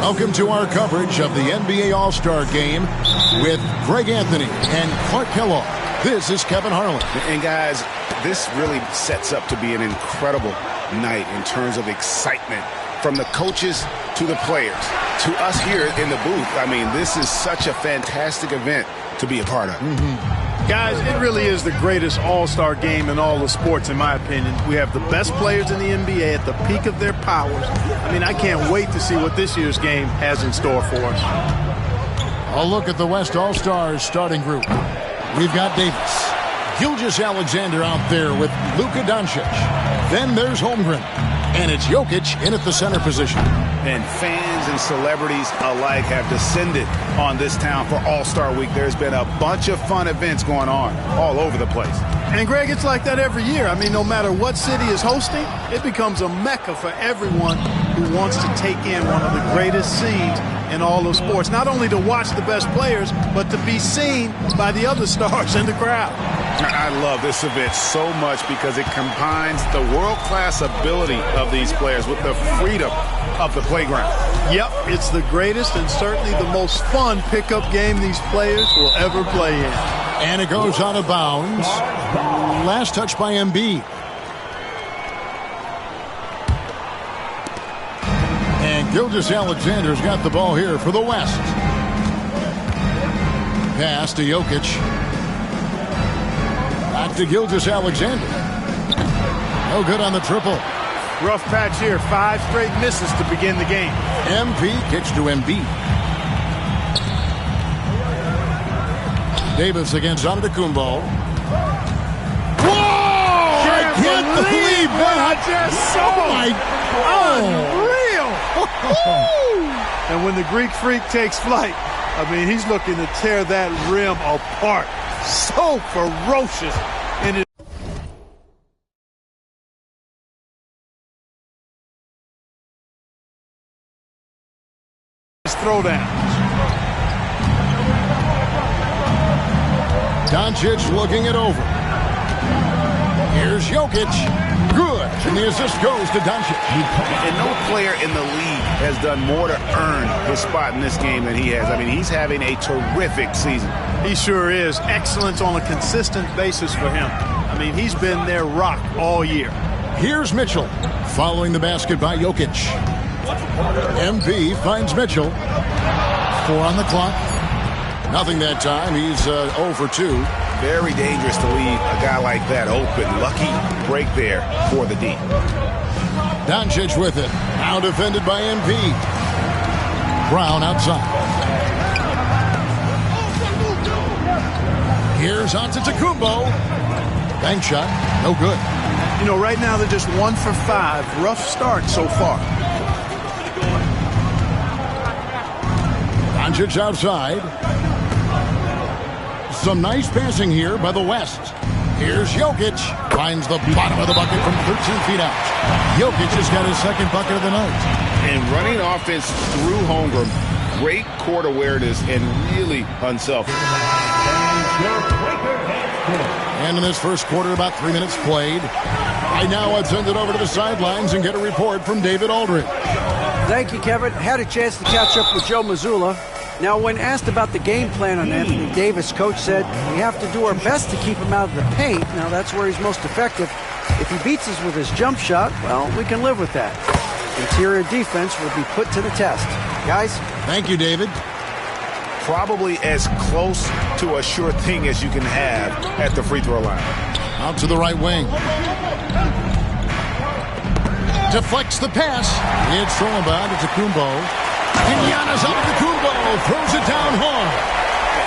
Welcome to our coverage of the NBA All-Star Game with Greg Anthony and Clark Kellogg. This is Kevin Harlan. And guys, this really sets up to be an incredible night in terms of excitement from the coaches to the players to us here in the booth. I mean, this is such a fantastic event to be a part of. Guys, it really is the greatest all-star game in all the sports, in my opinion. We have the best players in the NBA at the peak of their powers. I mean, I can't wait to see what this year's game has in store for us. A look at the West All-Stars starting group. We've got Davis, Gilgeous-Alexander out there with Luka Doncic. Then there's Holmgren, and it's Jokic in at the center position. And fans and celebrities alike have descended on this town for All-Star Week. There's been a bunch of fun events going on all over the place. And, Greg, it's like that every year. I mean, no matter what city is hosting, it becomes a mecca for everyone who wants to take in one of the greatest scenes in all of sports. Not only to watch the best players, but to be seen by the other stars in the crowd. I love this event so much because it combines the world-class ability of these players with the freedom of the playground. Yep, it's the greatest and certainly the most fun pickup game these players will ever play in. And it goes out of bounds. Last touch by Embiid. And Gilgeous-Alexander's got the ball here for the West. Pass to Jokic. Back to Gilgeous-Alexander. No good on the triple. Rough patch here. 5 straight misses to begin the game. MP kicks to Embiid. Davis against Antetokounmpo. Whoa! I can't believe what I just saw. Oh my God! Unreal! And when the Greek Freak takes flight, I mean, he's looking to tear that rim apart. So ferocious in his throwdowns. Doncic looking it over. Here's Jokic. Good. And the assist goes to Doncic. And no player in the league has done more to earn his spot in this game than he has. I mean, he's having a terrific season. He sure is. Excellence on a consistent basis for him. I mean, he's been their rock all year. Here's Mitchell following the basket by Jokic. MP finds Mitchell. 4 on the clock. Nothing that time. He's 0 for 2. Very dangerous to leave a guy like that open. Lucky break there for the D. Doncic with it. Now defended by MP. Brown outside. Here's Antetokounmpo. Bank shot. No good. You know, right now they're just 1 for 5. Rough start so far. Doncic outside. Some nice passing here by the West. Here's Jokic. Finds the bottom of the bucket from 13 feet out. Jokic has got his second bucket of the night. And running offense through Holmgren. Great court awareness and really unselfish. And in this first quarter, about 3 minutes played. Right now, I'd send it over to the sidelines and get a report from David Aldridge. Thank you, Kevin. Had a chance to catch up with Joe Mazzulla. Now, when asked about the game plan on Anthony Davis, Coach said, we have to do our best to keep him out of the paint. Now, that's where he's most effective. If he beats us with his jump shot, well, we can live with that. Interior defense will be put to the test. Guys? Thank you, David. Probably as close to a sure thing as you can have at the free throw line. Out to the right wing. Deflects the pass. It's thrown by Antetokounmpo. And Giannis Antetokounmpo throws it down hard.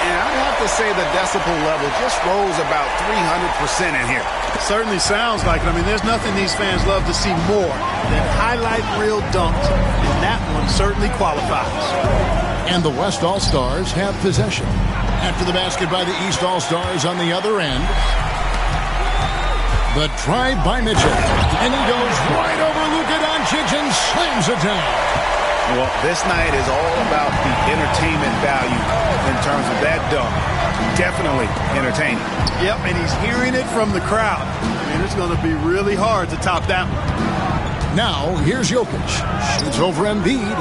And I have to say the decibel level just rose about 300% in here. Certainly sounds like it. I mean, there's nothing these fans love to see more than highlight reel dunks. And that one certainly qualifies. And the West All-Stars have possession. After the basket by the East All-Stars on the other end. The drive by Mitchell. And he goes right over Luka Doncic and slams it down. Well, this night is all about the entertainment value in terms of that dunk. Definitely entertaining. Yep, and he's hearing it from the crowd. And it's going to be really hard to top that one. Now, here's Jokic. Shoots over Embiid.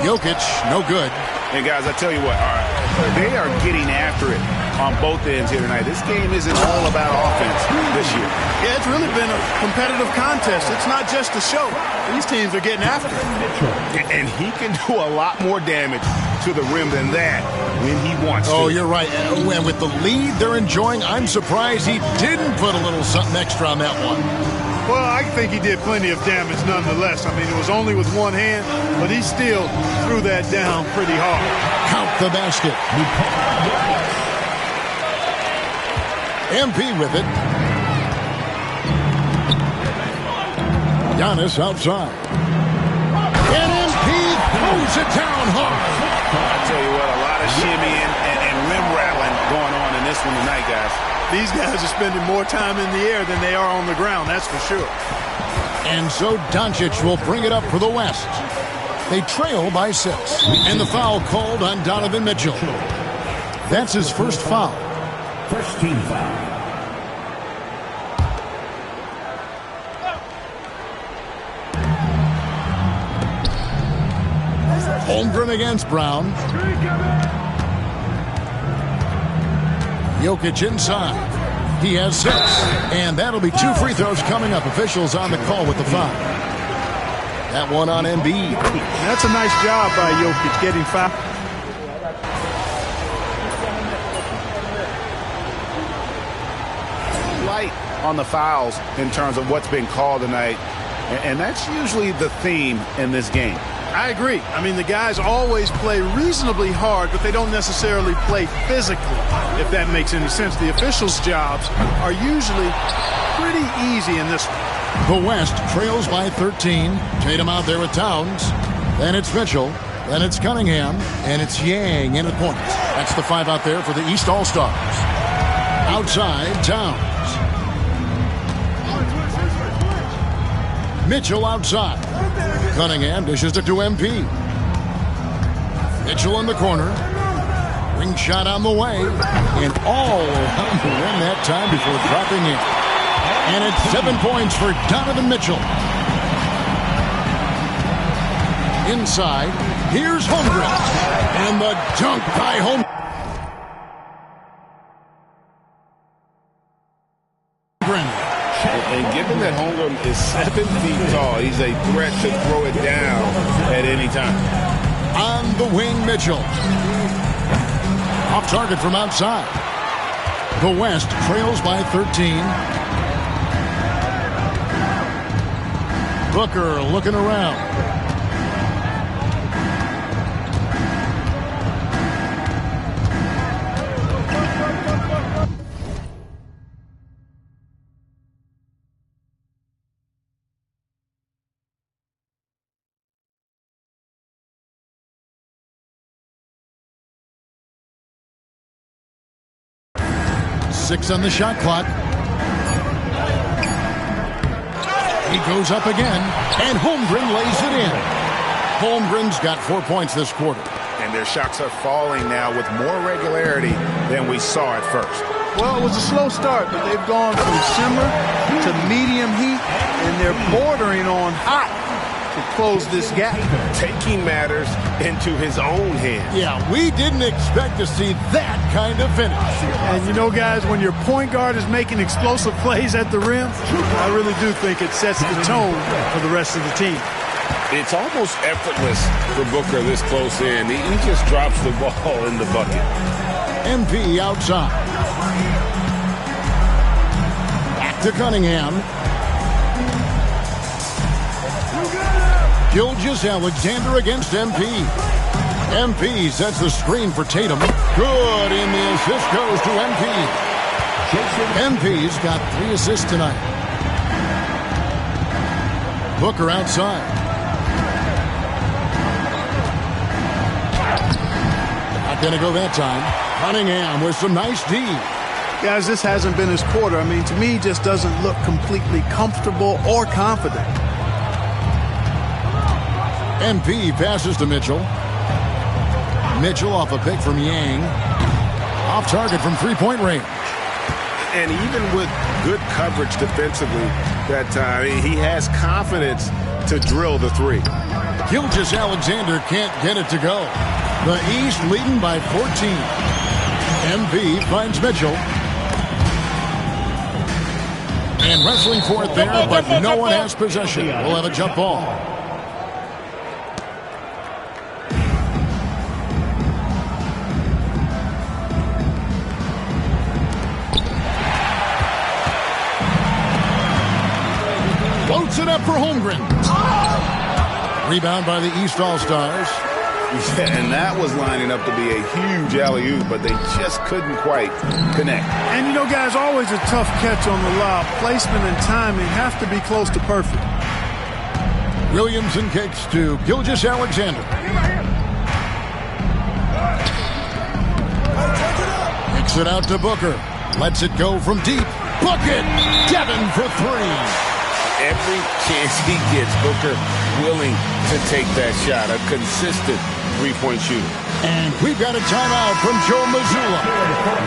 Jokic, no good. And guys, I tell you what, all right, they are getting after it on both ends here tonight. This game isn't all about offense this year. Yeah, it's really been a competitive contest. It's not just a show. These teams are getting after it. And he can do a lot more damage to the rim than that when he wants to. Oh, you're right. And with the lead they're enjoying, I'm surprised he didn't put a little something extra on that one. Well, I think he did plenty of damage nonetheless. I mean, it was only with one hand, but he still threw that down pretty hard. Count the basket. MP with it. Giannis outside. And MP throws it down hard. I tell you what, a lot of shimmying and rim rattling going on in this one tonight, guys. These guys are spending more time in the air than they are on the ground, that's for sure. And so Doncic will bring it up for the West. They trail by 6. And the foul called on Donovan Mitchell. That's his first foul. First team foul. Holmgren against Brown. Jokic inside. He has 6. And that'll be 2 free throws coming up. Officials on the call with the foul. That one on Embiid. That's a nice job by Jokic getting fouled. Light on the fouls in terms of what's been called tonight. And that's usually the theme in this game. I agree. I mean, the guys always play reasonably hard, but they don't necessarily play physically, if that makes any sense. The officials' jobs are usually pretty easy in this one. The West trails by 13. Tatum out there with Towns. Then it's Mitchell. Then it's Cunningham. And it's Yang in the point. That's the 5 out there for the East All-Stars. Outside, Towns. Mitchell outside. Cunningham dishes it to MP. Mitchell in the corner. Ring shot on the way. And all around the rim that time before dropping in. And it's 7 points for Donovan Mitchell. Inside, here's Holmgren. And the dunk by Holmgren. And given that Holmgren is 7 feet tall, he's a threat to throw it down at any time. On the wing, Mitchell. Off target from outside. The West trails by 13. Booker looking around. Six on the shot clock. He goes up again, and Holmgren lays it in. Holmgren's got 4 points this quarter. And their shots are falling now with more regularity than we saw at first. Well, it was a slow start, but they've gone from simmer to medium heat, and they're bordering on hot to close this gap. Taking matters into his own hands. Yeah, we didn't expect to see that kind of finish. And you know, guys, when your point guard is making explosive plays at the rim, I really do think it sets the tone for the rest of the team. It's almost effortless for Booker this close in. He just drops the ball in the bucket. MP outside. Back to Cunningham. Gilgeous-Alexander against MP. MP sets the screen for Tatum. Good, and the assist goes to MP. MP's got 3 assists tonight. Booker outside. Not going to go that time. Cunningham with some nice D. Guys, this hasn't been his quarter. I mean, to me, he just doesn't look completely comfortable or confident. MP passes to Mitchell. Mitchell off a pick from Yang. Off target from three-point range. And even with good coverage defensively that time, he has confidence to drill the three. Gilgeous-Alexander can't get it to go. The East leading by 14. MB finds Mitchell. And wrestling for it there, but no one has possession. We'll have a jump ball. Floats it up for Holmgren. Rebound by the East All-Stars. Yeah, and that was lining up to be a huge alley-oop, but they just couldn't quite connect. And, you know, guys, always a tough catch on the lob. Placement and timing have to be close to perfect. Williamson kicks to Gilgeous-Alexander. Kicks it out to Booker. Lets it go from deep. Bucket! Devin for three. Every chance he gets, Booker willing to take that shot. A consistent three-point shooter. And we've got a timeout from Joe Mazzulla.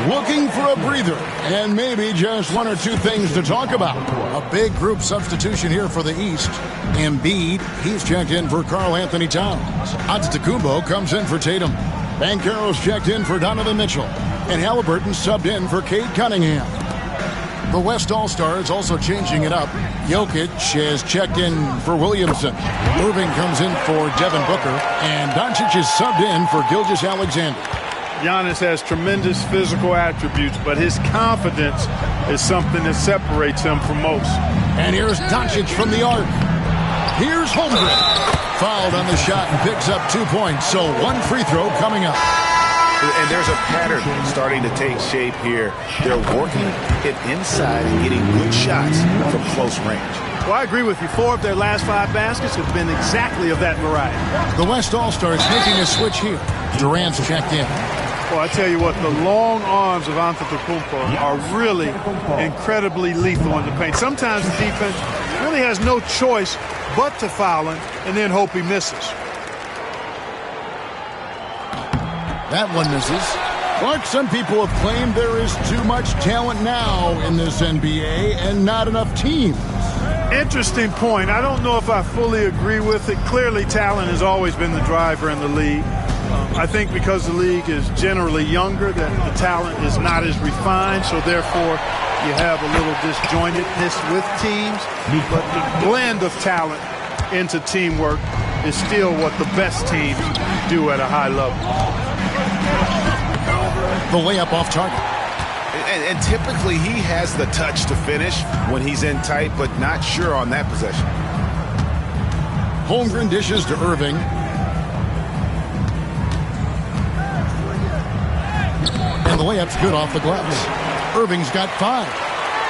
Looking for a breather and maybe just one or two things to talk about. A big group substitution here for the East. Embiid, he's checked in for Karl Anthony Towns. Antetokounmpo comes in for Tatum. Banchero's checked in for Donovan Mitchell. And Halliburton subbed in for Cade Cunningham. The West All-Stars also changing it up. Jokic has checked in for Williamson. Irving comes in for Devin Booker. And Doncic is subbed in for Gilgeous-Alexander. Giannis has tremendous physical attributes, but his confidence is something that separates him from most. And here's Doncic from the arc. Here's Holmgren. Fouled on the shot and picks up 2 points. So one free throw coming up. And there's a pattern starting to take shape here. They're working it inside and getting good shots from close range. Well, I agree with you. 4 of their last 5 baskets have been exactly of that variety. The West All-Stars making a switch here. Durant's checked in. Well, I tell you what, the long arms of Antetokounmpo are really incredibly lethal in the paint. Sometimes the defense really has no choice but to foul him and then hope he misses. That one misses. Clark, some people have claimed there is too much talent now in this NBA and not enough teams. Interesting point. I don't know if I fully agree with it. Clearly, talent has always been the driver in the league. I think because the league is generally younger, that the talent is not as refined, so therefore you have a little disjointedness with teams. But the blend of talent into teamwork is still what the best teams do at a high level. The layup off target. And typically he has the touch to finish when he's in tight, but not sure on that possession. Holmgren dishes to Irving. And the layup's good off the glass. Irving's got 5.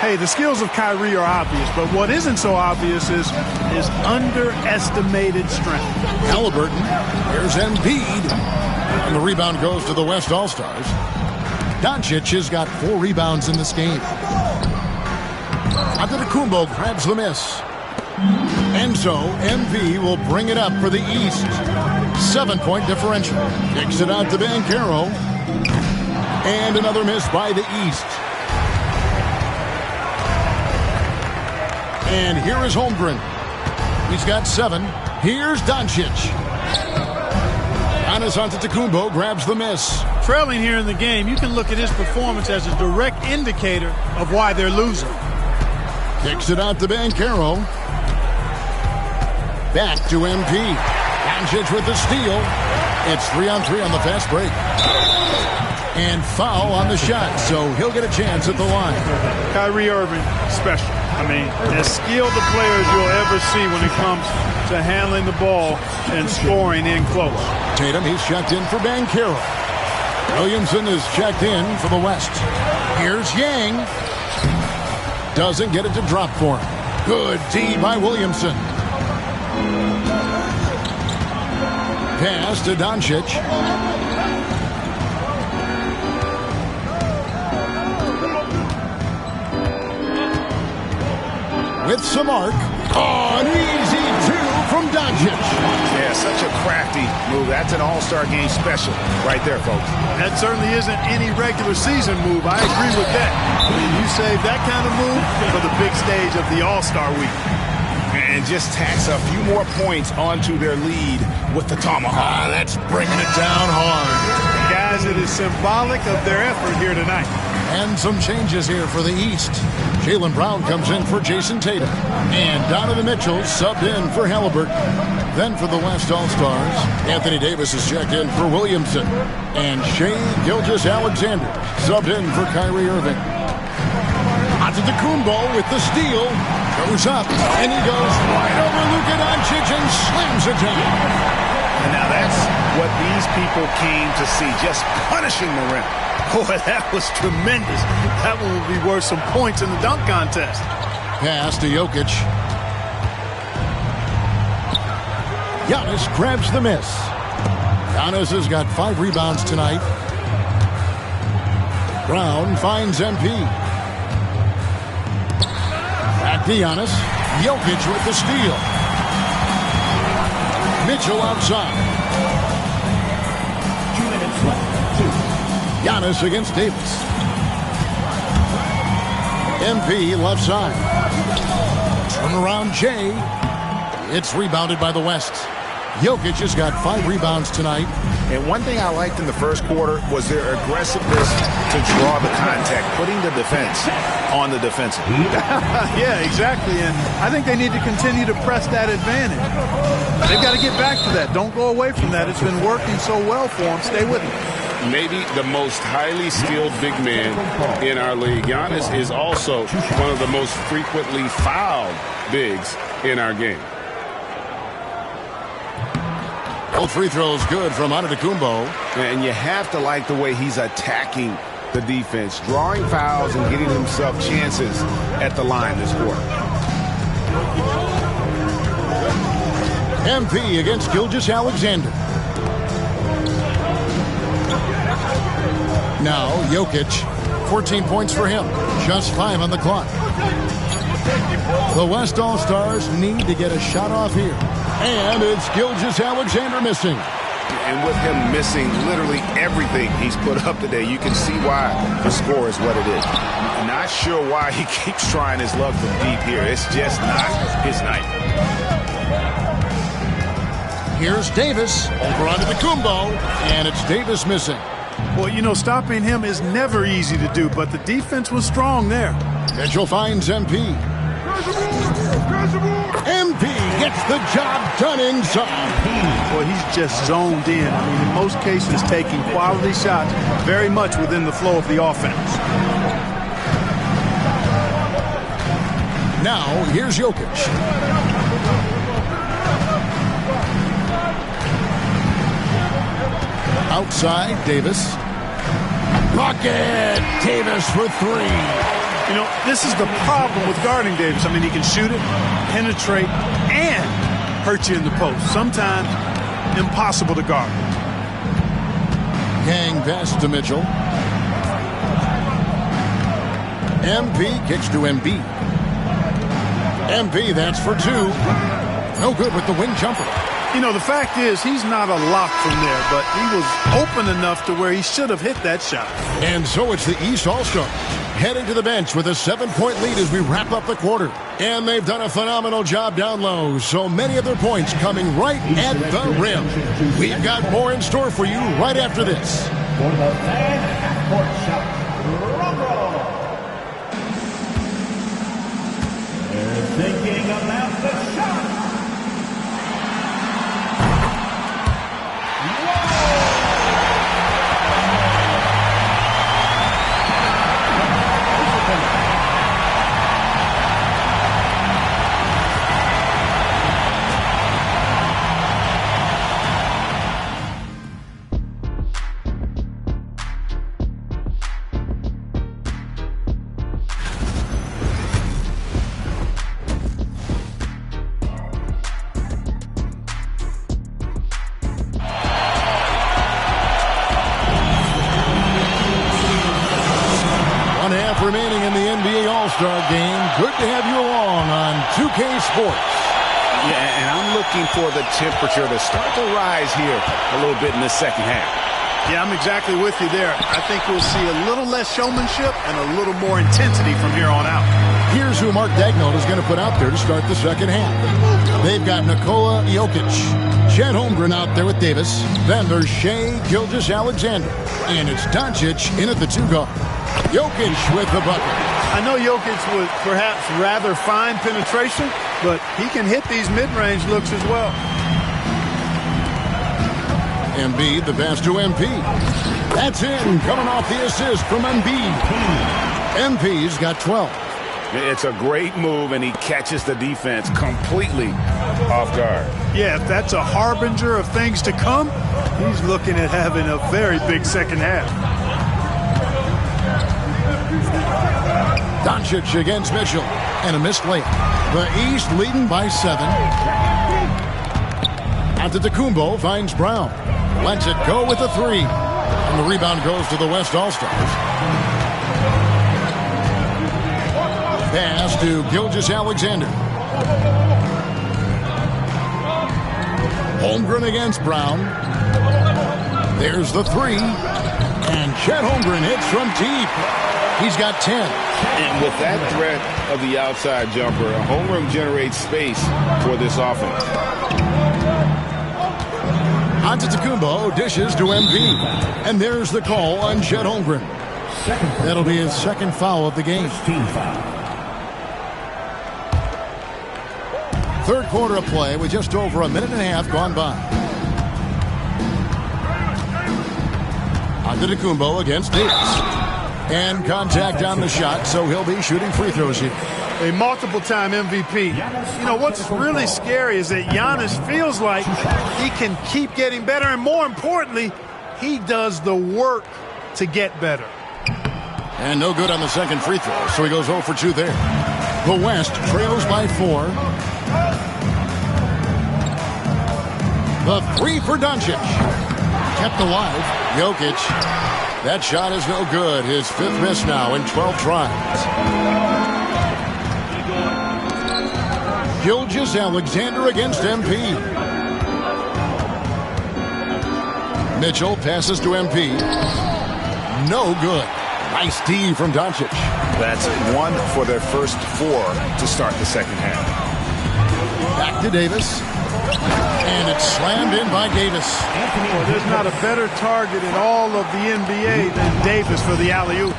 Hey, the skills of Kyrie are obvious, but what isn't so obvious is his underestimated strength. Halliburton. Here's Embiid. And the rebound goes to the West All-Stars. Doncic has got 4 rebounds in this game. Antetokounmpo grabs the miss. And so MV will bring it up for the East. 7-point differential. Kicks it out to Banchero. And another miss by the East. And here is Holmgren. He's got 7. Here's Doncic. Giannis Antetokounmpo grabs the miss. Trailing here in the game, you can look at his performance as a direct indicator of why they're losing. Kicks it out to Banchero. Back to MP. Doncic with the steal. It's 3-on-3 on the fast break. And foul on the shot, so he'll get a chance at the line. Kyrie Irving, special. I mean, as skilled a player as you'll ever see when it comes to handling the ball and scoring in close. Tatum, he's checked in for Banchero. Williamson is checked in for the West. Here's Yang. Doesn't get it to drop for him. Good D by Williamson. Pass to Doncic. With some arc. Oh, an easy 2 from Doncic. Yeah, such a crafty move. That's an all-star game special right there, folks. That certainly isn't any regular season move. I agree with that. You save that kind of move for the big stage of the All-Star week. And just tacks a few more points onto their lead with the tomahawk. That's bringing it down hard. Guys, it is symbolic of their effort here tonight. And some changes here for the East. Jaylen Brown comes in for Jason Tatum. And Donovan Mitchell subbed in for Halliburton. Then for the West All-Stars, Anthony Davis is checked in for Williamson. And Shai Gilgeous-Alexander subbed in for Kyrie Irving. Antetokounmpo with the steal. Goes up, and he goes right over Luka Doncic and slams it down. And now that's what these people came to see, just punishing the rim. Boy, that was tremendous. That one will be worth some points in the dunk contest. Pass to Jokic. Giannis grabs the miss. Giannis has got 5 rebounds tonight. Brown finds MP. Back to Giannis. Jokic with the steal. Mitchell outside. 2 minutes left. Giannis against Davis. MP left side. Turnaround Jay. It's rebounded by the West. Jokic has got 5 rebounds tonight. And one thing I liked in the first quarter was their aggressiveness to draw the contact, putting the defense on the defensive. Yeah, exactly. And I think they need to continue to press that advantage. They've got to get back to that. Don't go away from that. It's been working so well for them. Stay with it. Maybe the most highly skilled big man in our league. Giannis is also one of the most frequently fouled bigs in our game. Both free throws good from Antetokounmpo. And you have to like the way he's attacking the defense, drawing fouls and getting himself chances at the line this quarter. MP against Gilgeous-Alexander. Now Jokic, 14 points for him, just 5 on the clock. The West All-Stars need to get a shot off here. And it's Gilgeous-Alexander missing. And with him missing literally everything he's put up today, you can see why the score is what it is. I'm not sure why he keeps trying his luck from deep here. It's just not his night. Here's Davis over onto the Kumbo, and it's Davis missing. Well, you know, stopping him is never easy to do, but the defense was strong there. Mitchell finds MP. MP gets the job done inside. Boy, he's just zoned in. I mean, in most cases, taking quality shots very much within the flow of the offense. Now, here's Jokic. Outside, Davis. Rocket! Davis for 3. You know, this is the problem with guarding Davis. I mean, he can shoot it, penetrate, and hurt you in the post. Sometimes impossible to guard. Gang pass to Mitchell. MP kicks to Embiid. MP, that's for 2. No good with the wing jumper. You know, the fact is he's not a lock from there, but he was open enough to where he should have hit that shot. And so it's the East All-Stars heading to the bench with a 7-point lead as we wrap up the quarter. And they've done a phenomenal job down low. So many of their points coming right at the rim. We've got more in store for you right after this. For the fan half-court shot, they're thinking about the shot. Remaining in the NBA All-Star game. Good to have you along on 2K Sports. Yeah, and I'm looking for the temperature to start to rise here a little bit in the second half. Yeah, I'm exactly with you there. I think we'll see a little less showmanship and a little more intensity from here on out. Here's who Mark Daigneault is going to put out there to start the second half. They've got Nikola Jokic, Chet Holmgren out there with Davis. Then there's Shai Gilgeous-Alexander. And it's Doncic in at the 2 guard. Jokic with the bucket. I know Jokic would perhaps rather find penetration, but he can hit these mid-range looks as well. Embiid, the pass to MP. That's in, coming off the assist from Embiid. MP's got 12. It's a great move, and he catches the defense completely off guard. Yeah, if that's a harbinger of things to come, he's looking at having a very big second half. Doncic against Mitchell, and a missed layup. The East leading by 7. Antetokounmpo finds Brown. Lets it go with a 3. And the rebound goes to the West All-Stars. Pass to Gilgeous-Alexander. Holmgren against Brown. There's the 3. And Chet Holmgren hits from deep. He's got 10. And with that threat of the outside jumper, Holmgren generates space for this offense. Antetokounmpo dishes to Embiid. And there's the call on Chet Holmgren. That'll be his second foul of the game. Third quarter of play with just over a minute and a half gone by. Antetokounmpo against Davis. And contact on the shot, so he'll be shooting free throws here. A multiple-time MVP. You know, what's really scary is that Giannis feels like he can keep getting better, and more importantly, he does the work to get better. And no good on the second free throw, so he goes 0 for 2 there. The West trails by 4. The 3 for Doncic. Kept alive. Jokic. That shot is no good. His 5th miss now in 12 tries. Gilgeous-Alexander against MP. Mitchell passes to MP. No good. Nice D from Doncic. That's 1 for their first 4 to start the second half. Back to Davis. And it's slammed in by Davis. Well, there's not a better target in all of the NBA than Davis for the alley-oop.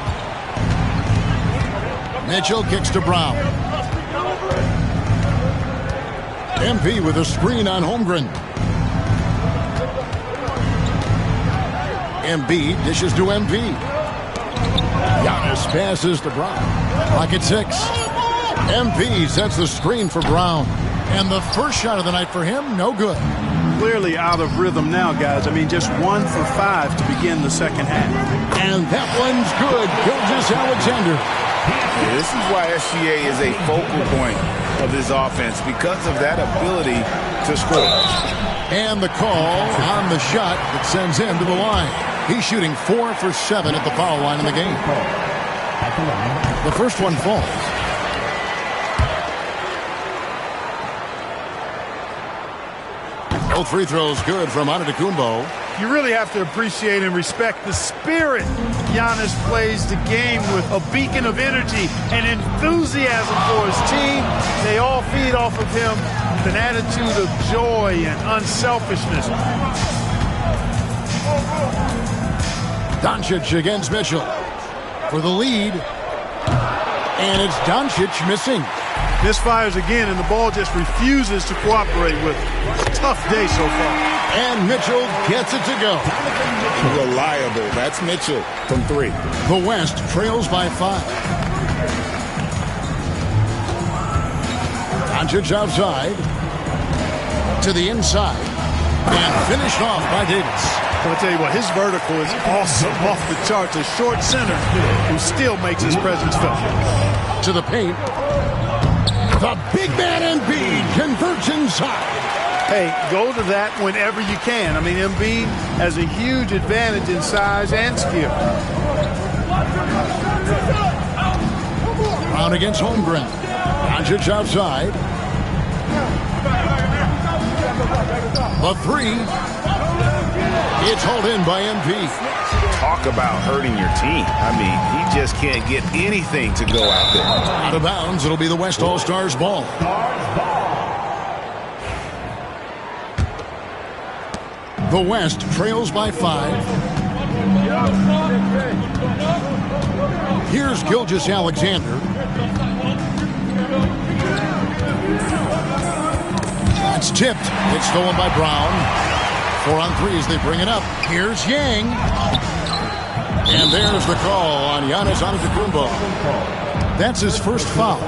Mitchell kicks to Brown. MP with a screen on Holmgren. Embiid dishes to MP. Giannis passes to Brown. Clock at 6. MP sets the screen for Brown. And the first shot of the night for him, no good. Clearly out of rhythm now, guys. I mean, just 1 for 5 to begin the second half. And that one's good. Gilgeous-Alexander. This is why SGA is a focal point of this offense, because of that ability to score. And the call on the shot that sends him to the line. He's shooting 4 for 7 at the foul line in the game. The first one falls. Both free throws good from Antetokounmpo. You really have to appreciate and respect the spirit Giannis plays the game with, a beacon of energy and enthusiasm for his team. They all feed off of him with an attitude of joy and unselfishness. Doncic against Mitchell for the lead. And it's Doncic missing. Misfires again, and the ball just refuses to cooperate with it. Tough day so far. And Mitchell gets it to go. Reliable. That's Mitchell from 3. The West trails by 5. Doncic outside. To the inside. And finished off by Davis. I'll tell you what, his vertical is awesome, off the charts. A short center who still makes his presence felt. To the paint. The big man Embiid converts inside. Hey, go to that whenever you can. I mean, Embiid has a huge advantage in size and skill. Brown against Holmgren. Doncic outside. The 3. It's hauled in by MP. Talk about hurting your team. I mean, he just can't get anything to go out there. Out of bounds, it'll be the West All-Stars ball. The West trails by 5. Here's Gilgeous-Alexander. It's tipped. It's stolen by Brown. 4 on 3 as they bring it up. Here's Yang. And there's the call on Giannis Antetokounmpo. That's his first foul.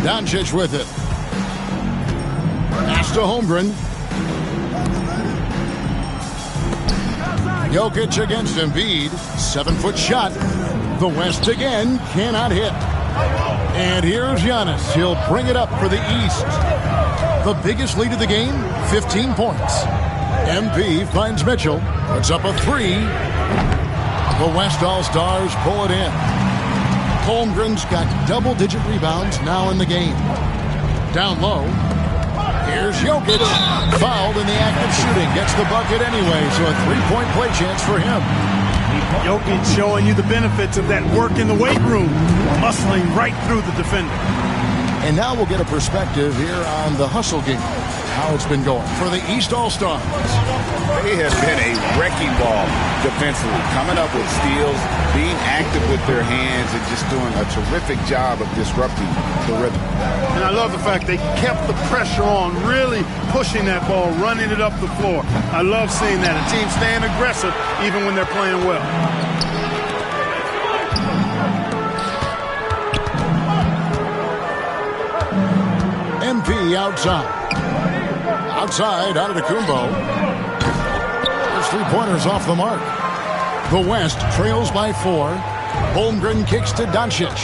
Doncic with it. Pass to Holmgren. Jokic against Embiid. 7-foot shot. The West again cannot hit. And here's Giannis. He'll bring it up for the East. The biggest lead of the game, 15 points. MP finds Mitchell. Puts up a 3. The West All-Stars pull it in. Holmgren's got double-digit rebounds now in the game. Down low. Here's Jokic. Fouled in the act of shooting. Gets the bucket anyway, so a 3-point play chance for him. Jokic showing you the benefits of that work in the weight room. Muscling right through the defender. And now we'll get a perspective here on the hustle game. How it's been going for the East All-Stars. They have been a wrecking ball defensively, coming up with steals, being active with their hands, and just doing a terrific job of disrupting the rhythm. And I love the fact they kept the pressure on, really pushing that ball, running it up the floor. I love seeing that. A team staying aggressive even when they're playing well. MP outside. Outside, Antetokounmpo. There's 3-pointers off the mark. The West trails by 4. Holmgren kicks to Doncic.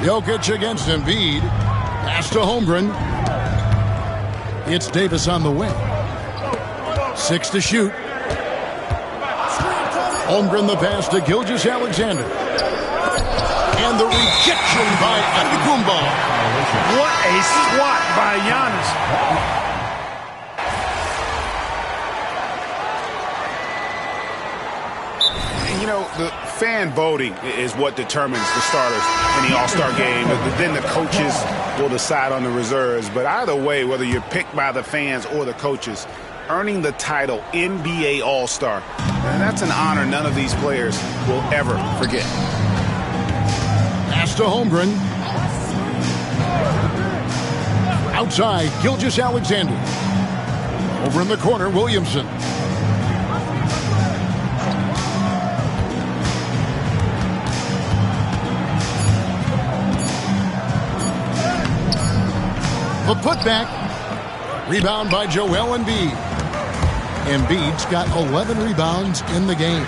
Jokic against Embiid. Pass to Holmgren. It's Davis on the wing. 6 to shoot. Holmgren the pass to Gilgeous-Alexander. And the rejection by Antetokounmpo. What a swat by Giannis. You know, the fan voting is what determines the starters in the All-Star game. Then the coaches will decide on the reserves. But either way, whether you're picked by the fans or the coaches, earning the title NBA All-Star, and that's an honor none of these players will ever forget. Pass to Holmgren. Outside, Gilgeous-Alexander. Over in the corner, Williamson. The putback. Rebound by Joel Embiid. Embiid's got 11 rebounds in the game.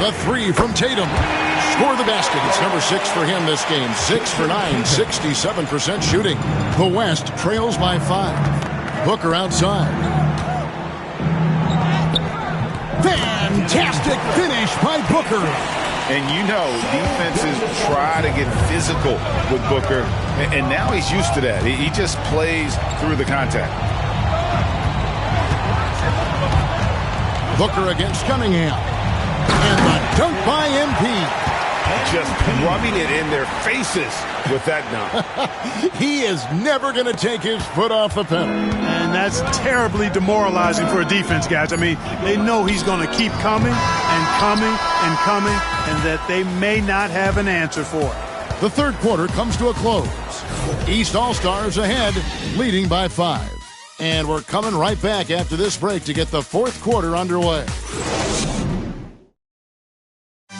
The 3 from Tatum. Score the basket. It's number 6 for him this game. 6 for 9, 67% shooting. The West trails by 5. Booker outside. Fantastic finish by Booker. And you know, defenses try to get physical with Booker, and now he's used to that. He just plays through the contact. Booker against Cunningham. And the dunk by MP. Just rubbing it in their faces with that dunk. He is never going to take his foot off the pedal. And that's terribly demoralizing for a defense, guys. I mean, they know he's going to keep coming and coming and coming, and that they may not have an answer for it. The third quarter comes to a close. East All-Stars ahead, leading by 5. And we're coming right back after this break to get the fourth quarter underway.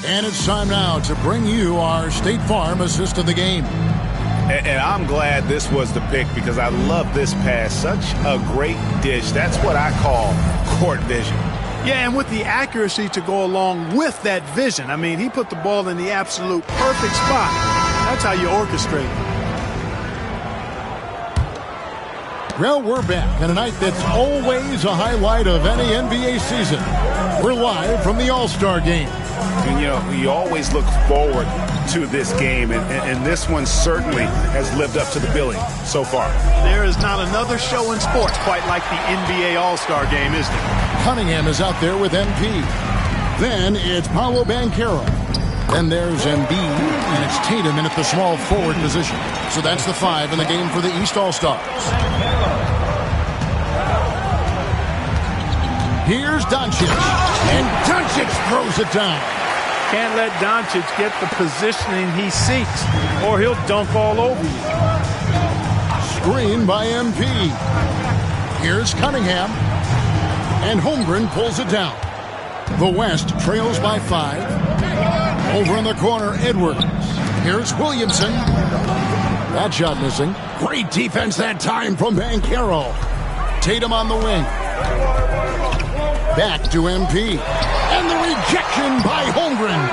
And it's time now to bring you our State Farm assist of the game. And I'm glad this was the pick because I love this pass. Such a great dish. That's what I call court vision. Yeah, and with the accuracy to go along with that vision. I mean, he put the ball in the absolute perfect spot. That's how you orchestrate it. Well, we're back on a night that's always a highlight of any NBA season. We're live from the All-Star Game. And, you know, you always look forward to this game, and this one certainly has lived up to the billing so far. There is not another show in sports quite like the NBA All-Star Game, is there? Cunningham is out there with MP. Then it's Paolo Banchero. Then there's Embiid, and it's Tatum in at the small forward position. So that's the 5 in the game for the East All-Stars. Here's Doncic, and Doncic throws it down. Can't let Doncic get the positioning he seeks, or he'll dunk all over you. Screen by MP. Here's Cunningham, and Holmgren pulls it down. The West trails by 5. Over in the corner, Edwards. Here's Williamson. That shot missing. Great defense that time from Banchero. Tatum on the wing. Back to MP. And the rejection by Holmgren.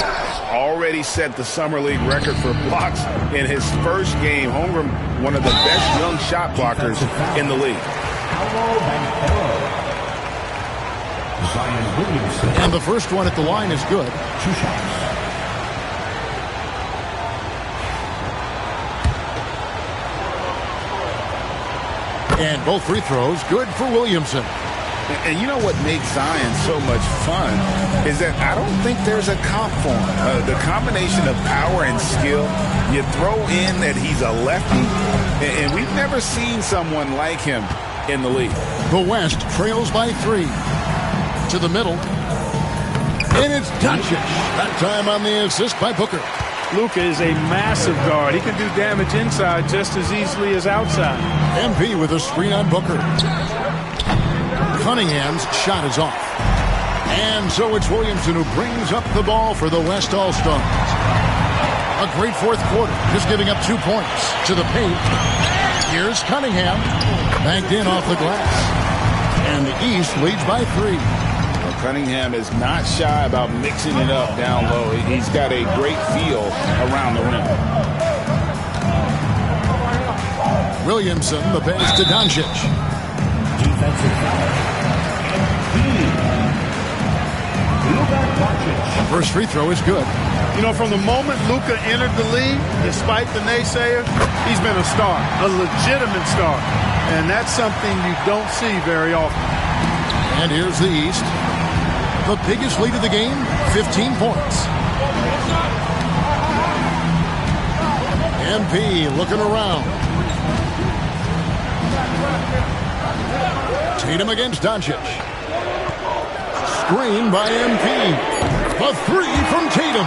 Already set the Summer League record for blocks in his first game. Holmgren, one of the best young shot blockers in the league. And the first one at the line is good. 2 shots. And both free throws good for Williamson. And you know what makes Zion so much fun is that I don't think there's a comp for him. The combination of power and skill, you throw in that he's a lefty, and we've never seen someone like him in the league. The West trails by 3. To the middle. And it's Doncic. That time on the assist by Booker. Luka is a massive guard. He can do damage inside just as easily as outside. MP with a screen on Booker. Cunningham's shot is off. And so it's Williamson who brings up the ball for the West All-Stars. A great fourth quarter, just giving up 2 points to the paint. Here's Cunningham, banked in off the glass. And the East leads by 3. Cunningham is not shy about mixing it up down low. He's got a great feel around the rim. Williamson, the pass to Doncic. Defensive foul. First free throw is good. You know, from the moment Luka entered the league, despite the naysayers, he's been a star, a legitimate star. And that's something you don't see very often. And here's the East. The biggest lead of the game, 15 points. MP looking around. Tatum against Doncic. Screen by MP. A 3 from Tatum.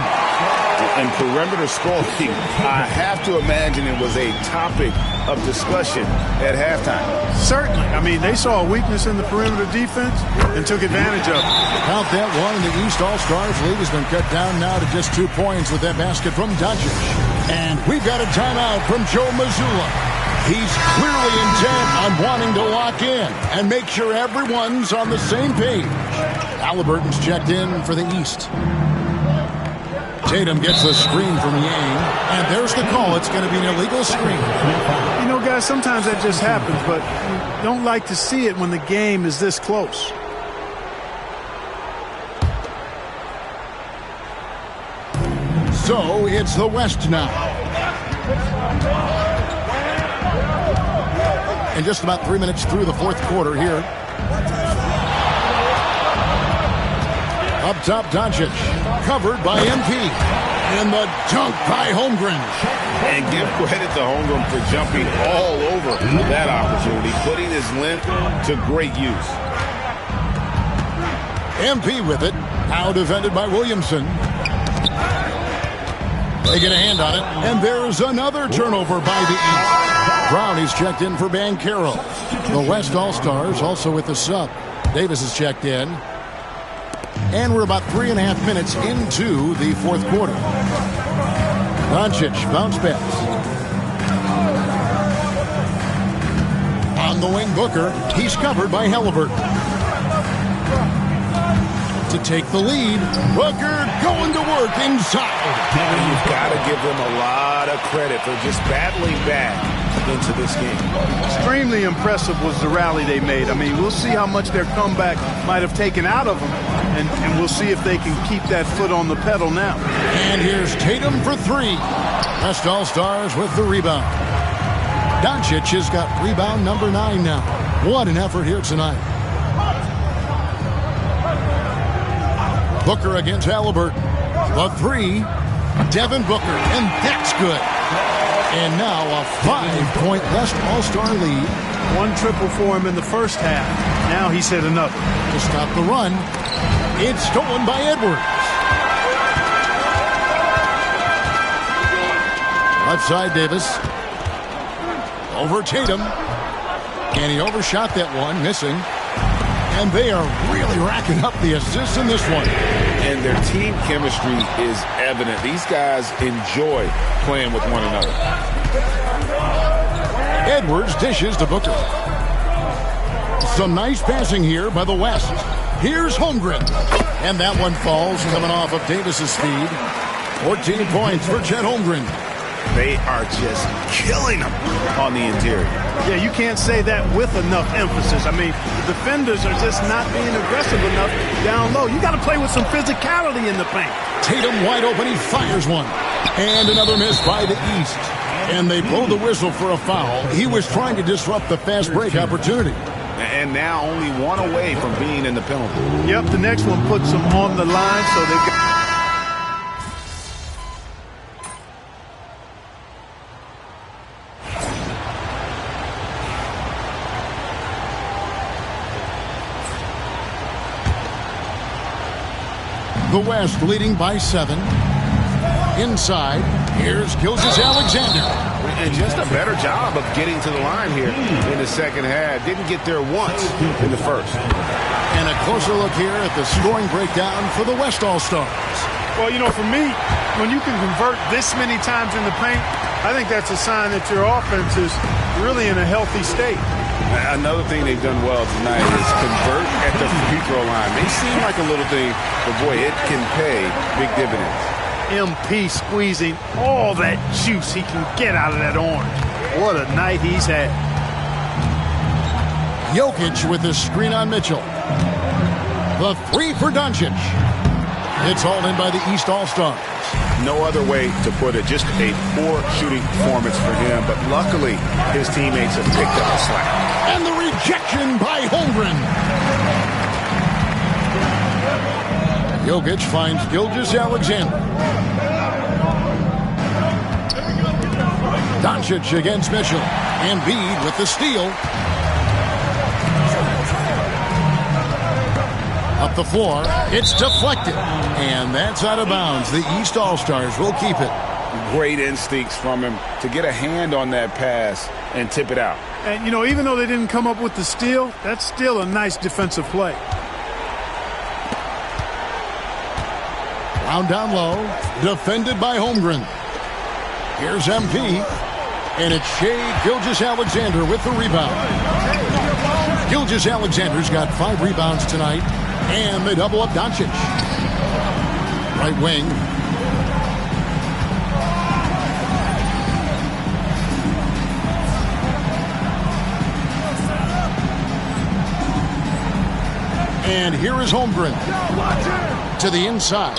And perimeter scoring, I have to imagine it was a topic of discussion at halftime. Certainly. I mean, they saw a weakness in the perimeter defense and took advantage of it. Count that one, and the East All-Stars lead has been cut down now to just 2 points with that basket from Doncic. And we've got a timeout from Joe Mazzulla. He's clearly intent on wanting to lock in and make sure everyone's on the same page. Halliburton's checked in for the East. Tatum gets a screen from Yang, and there's the call. It's going to be an illegal screen. You know, guys, sometimes that just happens, but you don't like to see it when the game is this close. So it's the West now. And just about 3 minutes through the fourth quarter here. Up top, Doncic, covered by MP. And the dunk by Holmgren. And give credit to Holmgren for jumping all over that opportunity, putting his length to great use. MP with it, now defended by Williamson. They get a hand on it, and there's another turnover by the East. Brownie's checked in for Banchero. The West All-Stars also with the sub. Davis is checked in. And we're about 3.5 minutes into the fourth quarter. Doncic, bounce pass. On the wing, Booker. He's covered by Halliburton. To take the lead, Booker going to work inside. And you've got to give them a lot of credit for just battling back into this game. Extremely impressive was the rally they made. I mean, we'll see how much their comeback might have taken out of them. and we'll see if they can keep that foot on the pedal now. And here's Tatum for three. West All-Stars with the rebound. Doncic has got rebound number 9 now. What an effort here tonight. Booker against Halliburton. The three, Devin Booker, and that's good. And now a 5-point West All-Star lead. 1 triple for him in the first half. Now he's hit another. To stop the run, it's stolen by Edwards. Left side, Davis. Over Tatum. And he overshot that one, missing. And they are really racking up the assists in this one. And their team chemistry is evident. These guys enjoy playing with one another. Edwards dishes to Booker. Some nice passing here by the West. Here's Holmgren. And that one falls, coming off of Davis's speed. 14 points for Chet Holmgren. They are just killing them on the interior. Yeah, you can't say that with enough emphasis. I mean, the defenders are just not being aggressive enough down low. You got to play with some physicality in the paint. Tatum wide open, he fires one. And another miss by the East. And they blow the whistle for a foul. He was trying to disrupt the fast break opportunity. And now only one away from being in the penalty. Yep, the next one puts them on the line, so they've got... The West leading by 7. Inside, here's Gilgeous-Alexander. And just a better job of getting to the line here in the second half. Didn't get there once in the first. And a closer look here at the scoring breakdown for the West All-Stars. Well, you know, for me, when you can convert this many times in the paint, I think that's a sign that your offense is really in a healthy state. Another thing they've done well tonight is convert at the free throw line. May seem like a little thing, but boy, it can pay big dividends. MP squeezing all that juice he can get out of that orange. What a night he's had. Jokic with the screen on Mitchell. The three for Doncic. It's hauled in by the East All-Stars. No other way to put it. Just a poor shooting performance for him, but luckily his teammates have picked up the slack. And the rejection by Holmgren. Jokic finds Gilgeous-Alexander. Doncic against Mitchell. Embiid with the steal. Up the floor, it's deflected. And that's out of bounds. The East All-Stars will keep it. Great instincts from him to get a hand on that pass and tip it out. And, you know, even though they didn't come up with the steal, that's still a nice defensive play. Down low, defended by Holmgren. Here's MP. And it's Shai Gilgeous-Alexander with the rebound. Gilgeous-Alexander's got 5 rebounds tonight. And they double up Doncic. Right wing. And here is Holmgren. To the inside.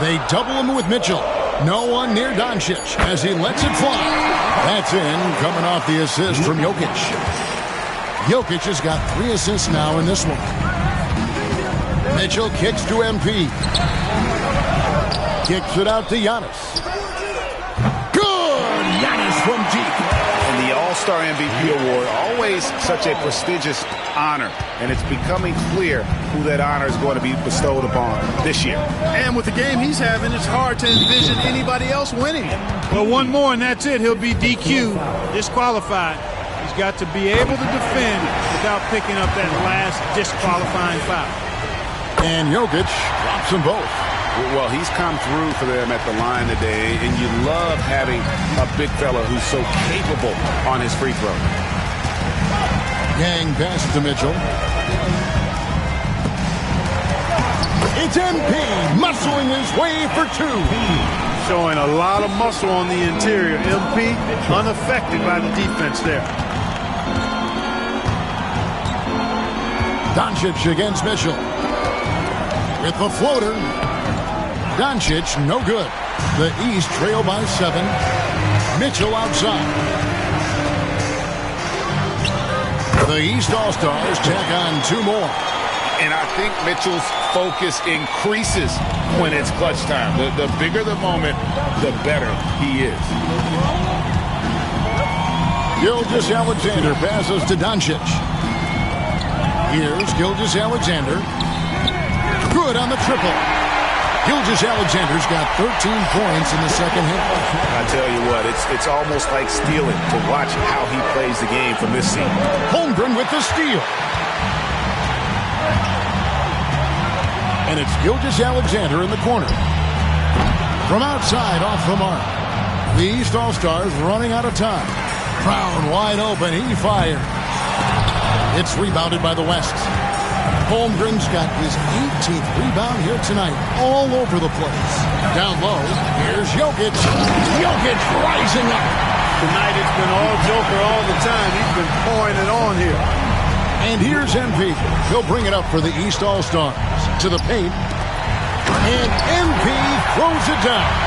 They double him with Mitchell. No one near Doncic as he lets it fly. That's in, coming off the assist from Jokic. Jokic has got 3 assists now in this one. Mitchell kicks to MP. Kicks it out to Giannis. Good! Giannis from deep. And the All-Star MVP award, always such a prestigious honor. And it's becoming clear who that honor is going to be bestowed upon this year. And with the game he's having, it's hard to envision anybody else winning. Well, one more and that's it. He'll be DQ'd, disqualified. He's got to be able to defend without picking up that last disqualifying foul. And Jokic drops them both. Well, he's come through for them at the line today, and you love having a big fella who's so capable on his free throw. Yang passes to Mitchell. It's MP muscling his way for 2. Showing a lot of muscle on the interior. MP unaffected by the defense there. Doncic against Mitchell. With the floater. Doncic, no good. The East trail by 7. Mitchell outside. The East All-Stars tack on 2 more. And I think Mitchell's focus increases when it's clutch time. The bigger the moment, the better he is. Gilgeous-Alexander passes to Doncic. Here's Gilgeous-Alexander. Good on the triple. Gilgeous-Alexander's got 13 points in the second half. I tell you what, it's almost like stealing to watch how he plays the game from this seat. Holmgren with the steal. And it's Gilgeous-Alexander in the corner. From outside, off the mark. The East All-Stars running out of time. Brown wide open. He fires. It's rebounded by the West. Holmgren's got his 18th rebound here tonight. All over the place. Down low, here's Jokic. Jokic rising up. Tonight it's been all Joker all the time. He's been pouring it on here. And here's MP. He'll bring it up for the East All-Stars. To the paint. And MP throws it down.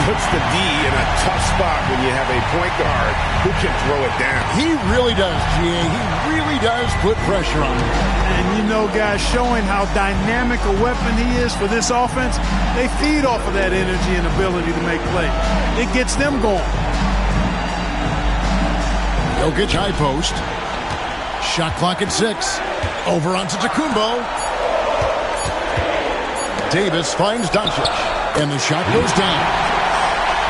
Puts the D in a tough spot when you have a point guard who can throw it down. He really does, GA. He really does put pressure on him. And you know, guys, showing how dynamic a weapon he is for this offense, they feed off of that energy and ability to make plays. It gets them going. Jokic high post. Shot clock at 6. Over onto Tacumbo. Davis finds Doncic. And the shot goes down.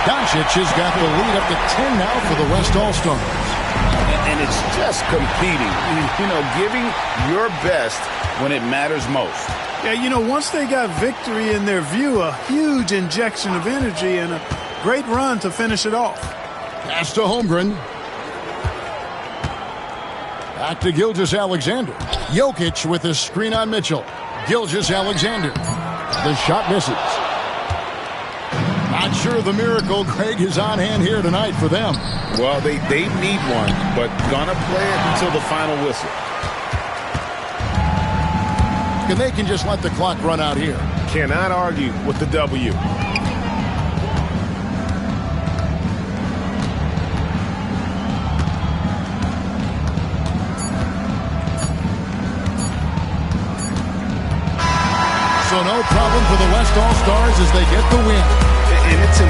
Doncic has got the lead up to 10 now for the West All-Stars. And it's just competing. You know, giving your best when it matters most. Yeah, you know, once they got victory in their view, a huge injection of energy and a great run to finish it off. Pass to Holmgren. Back to Gilgeous-Alexander. Jokic with the screen on Mitchell. Gilgeous-Alexander. The shot misses. Not sure the miracle, Craig, is on hand here tonight for them. Well, they need one, but gonna play it until the final whistle. And they can just let the clock run out here. Cannot argue with the W. So no problem for the West All-Stars as they get the win. And it's